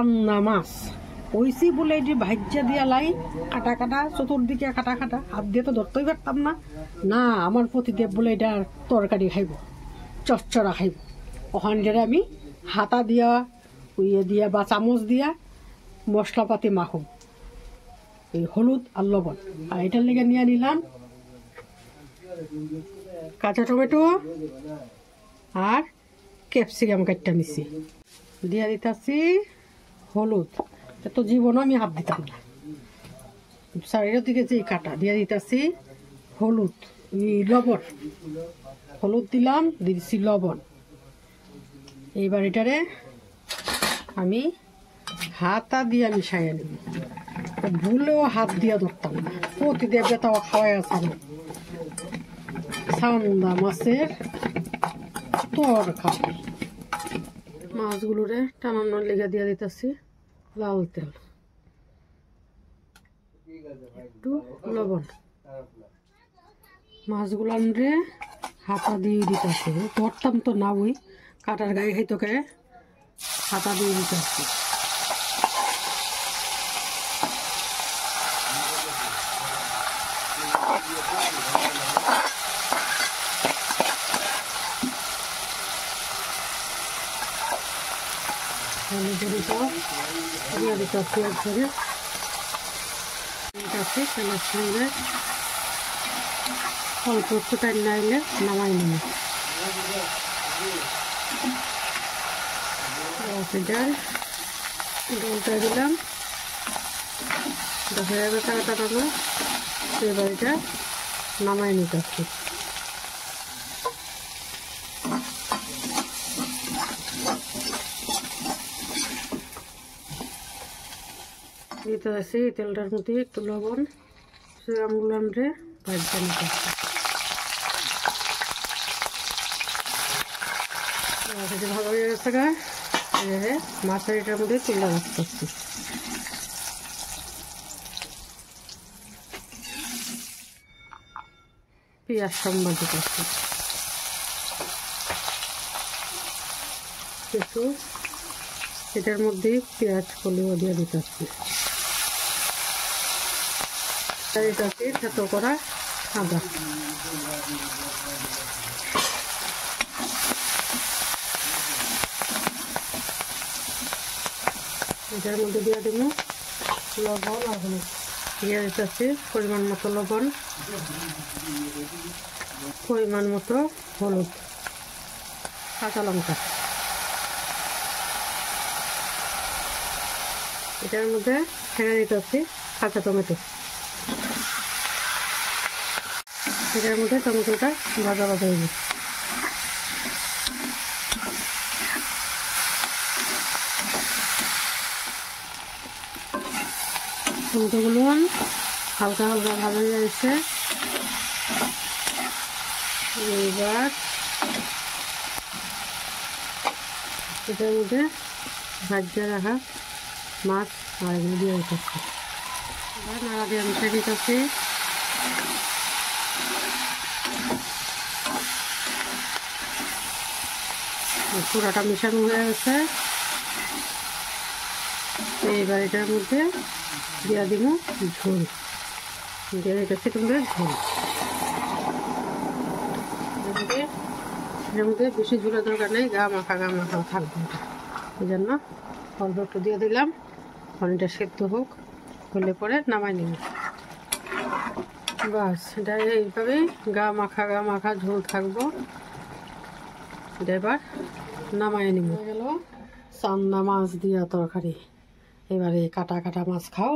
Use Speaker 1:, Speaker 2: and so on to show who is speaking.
Speaker 1: চান্না মাছ ওইসি বলে এটি ভাজ্যা দিয়া লাই কাটা কাটা চতুর্দিকে কাটা কাটা হাত দিয়ে তো ধরতেই পারতাম না। না আমার প্রতিদেব বলে এটা তরকারি খাইব, চচ্চড়া খাইব। ওখানে আমি হাতা দিয়া ইয়ে দিয়া বা চামচ দিয়া মশলাপাতি মাখো, এই হলুদ আর লবণ। আর এটার লেগে নিয়ে নিলাম কাঁচা টমেটো আর ক্যাপসিকাম কাটটা নিছি, দিয়া দিতেছি হলুদ। এত জীবনও আমি হাত দিতাম না। চারির দিকে যে কাটা দিয়া দিতেছি হলুদ, লবণ, হলুদ দিলাম, দিচ্ছি লবণ। এইবার এটারে আমি হাতা দিয়ে আমি সাইয়া নিব, ভুলেও হাত দিয়া ধরতাম না। প্রতিদেবকে তাও খাওয়াই আছে না। চান্দা মাছের তরকারি। মাছগুলোরে টানানোর লেগে দিয়ে দিতেছি লাল তেল, একটু লবণ। মাছগুলানরে হাতা দিয়ে দিতেছি, ধরতাম তো না, ওই কাটার গায়ে খাইতো কে হাতা দিয়ে দিতেছি। দিয়ে দিতেছি একবারে তেলের সঙ্গে অল্প একটু টাইম নাইলে নামাই নেব। ডোলটা দিলাম, হয়ে গেছে কাটানো। এবার এটা নামাই নিতেছি। দিতে আছি তেলটার মধ্যে একটু লবণ, আমগুলানরে ভাজতে নিতে ভালো হয়ে গেছে। মাছের এটার মধ্যে তুলে রাখতেছি। পেঁয়াজ সম্বাদ দিতেছি, কিছু এটার মধ্যে পেঁয়াজ কলিও দিয়ে দিতেছি। দিতেছি থেতো করা আদা, এটার মধ্যে দিয়ে দেব লবণ আর হলুদ। দিয়ে দিতেছি পরিমাণ মতো লবণ, পরিমাণ মতো হলুদ, কাঁচা লঙ্কা। এটার মধ্যে ছেড়ে দিতেছি কাঁচা টমেটো। এটার মধ্যে টমেটোটা ভাজা ভাজা হয়ে যাবে। টমেটোগুলো হালকা হালকা ভাজা হয়ে যাচ্ছে। এবার এটার মধ্যে ভাজা রাখা মাছ আর এগুলো দিয়ে দিতেছি। এবার নাড়া দিয়ে মিশিয়ে দিতেছি। পুরাটা মিশানো হয়ে গেছে। এইবার এটার মধ্যে দিয়ে দিব ঝোল, দিয়ে দিতেছি তোমাদের ঝোল। এর মধ্যে বেশি ঝোলের দরকার নেই, গা মাখা থাকবে। এই জন্য অল্প একটু দিয়ে দিলাম। পানিটা সেদ্ধ হোক, হলে পরে নামাই নিব। বাস এটা এইভাবেই গা মাখা ঝোল থাকবো। এটা এবার নামাই নিব। হয়ে গেল চান্না মাছ দিয়া তরকারি। এবারে কাটা কাটা মাছ খাও।